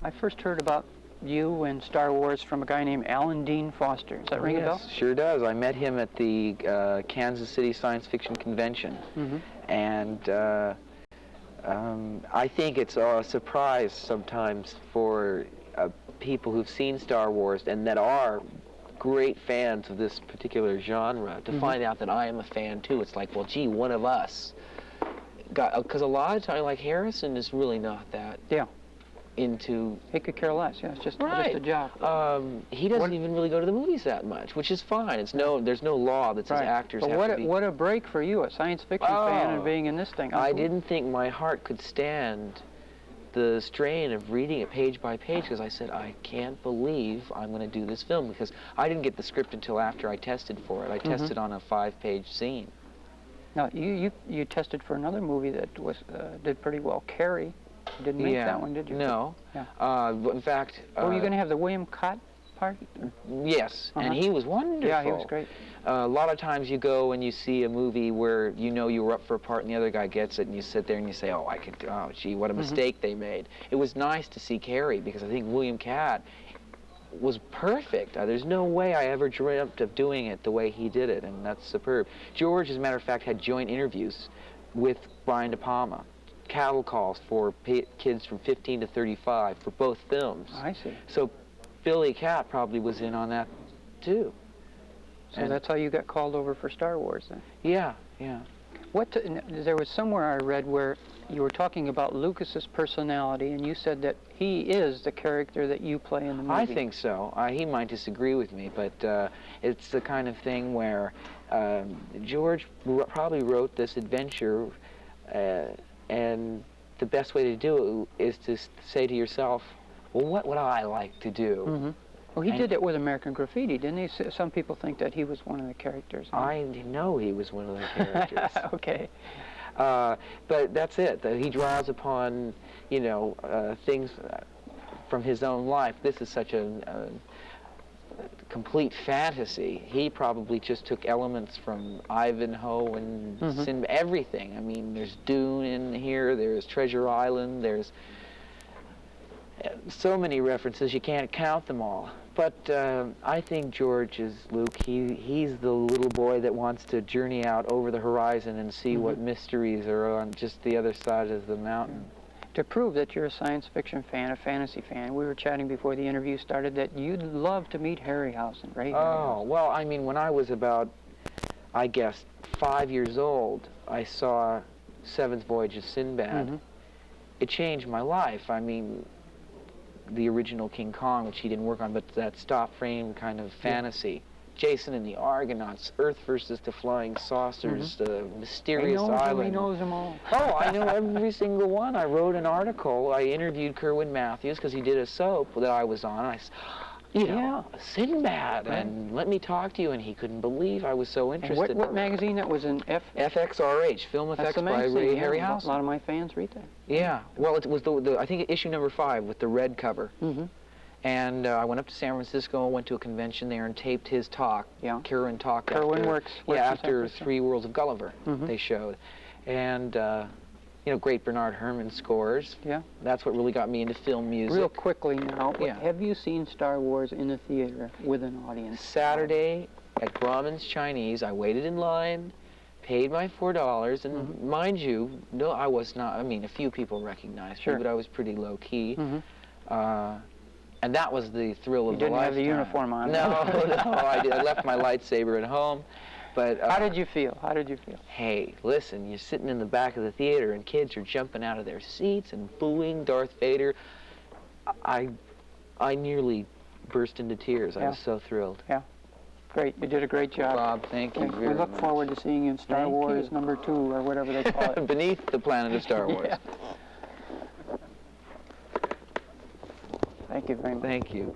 I first heard about you and Star Wars from a guy named Alan Dean Foster. Does that ring a bell? Yes, sure does. I met him at the Kansas City Science Fiction Convention, and I think it's a surprise sometimes for people who've seen Star Wars and that are great fans of this particular genre to find out that I am a fan too. It's like, well, gee, one of us. Because a lot of times, like Harrison is really not that into... He could care less, yeah, it's just a job. He doesn't even really go to the movies that much, which is fine. It's there's no law that says actors have to be... What a break for you, a science fiction fan, and being in this thing. I didn't think my heart could stand the strain of reading it page by page, because I said, I can't believe I'm going to do this film, because I didn't get the script until after I tested for it. I tested on a 5-page scene. Now, you tested for another movie that was did pretty well, Carrie. You didn't make that one, did you? No. Yeah. In fact... were you going to have the William Cott part? Yes, and he was wonderful. Yeah, he was great. A lot of times you go and you see a movie where you know you were up for a part and the other guy gets it, and you sit there and you say, oh, gee, what a mistake they made. It was nice to see Carrie, because I think William Cott was perfect. There's no way I ever dreamt of doing it the way he did it, and that's superb. George, as a matter of fact, had joint interviews with Brian De Palma, cattle calls for kids from 15 to 35 for both films. I see. So Billy Cat probably was in on that too. So that's how you got called over for Star Wars then? Yeah, yeah. There was somewhere I read where you were talking about Lucas's personality, and you said that he is the character that you play in the movie. I think so. He might disagree with me, but it's the kind of thing where George probably wrote this adventure, and the best way to do it is to say to yourself, well, what would I like to do? Well, he did it with American Graffiti, didn't he? Some people think that he was one of the characters. I know he was one of the characters. Okay. But that's it. He draws upon, things from his own life. This is such a complete fantasy. He probably just took elements from Ivanhoe and everything. I mean, there's Dune in here, there's Treasure Island, there's so many references, you can't count them all. But I think George is Luke. He's the little boy that wants to journey out over the horizon and see what mysteries are on just the other side of the mountain. To prove that you're a science fiction fan, a fantasy fan, we were chatting before the interview started that you'd love to meet Harryhausen, right? Oh, well, I mean, when I was about, I guess, 5 years old, I saw Seventh Voyage of Sinbad. It changed my life. I mean, the original King Kong, which he didn't work on, but that stop frame kind of fantasy. Jason and the Argonauts, Earth versus the Flying Saucers, the mysterious island. He knows them all. Oh, I know every single one. I wrote an article. I interviewed Kerwin Matthews because he did a soap that I was on. I said, Sinbad, and let me talk to you, and he couldn't believe I was so interested. And what magazine that was in? FXRH, Film Effects by Harryhausen. A lot of my fans read that. Yeah, well, it was I think issue number 5 with the red cover. And I went up to San Francisco, went to a convention there, and taped his talk. Kerwin talked. Kerwin works after Three Worlds of Gulliver. They showed, and great Bernard Herrmann scores. Yeah. That's what really got me into film music. Real quickly now, have you seen Star Wars in the theater with an audience? Saturday at Grauman's Chinese, I waited in line, paid my $4, and mind you, no, I was not. I mean, a few people recognized me, but I was pretty low key. And that was the thrill of the lifetime. You didn't have the uniform on. No, I left my lightsaber at home. But how did you feel? How did you feel? Hey, listen, you're sitting in the back of the theater and kids are jumping out of their seats and booing Darth Vader. I nearly burst into tears. I was so thrilled. Yeah. Great. You did a great job. Bob, thank you very much. We look forward to seeing you in Star Wars number 2 or whatever they call it. Beneath the Planet of Star Wars. Thank you very much. Thank you.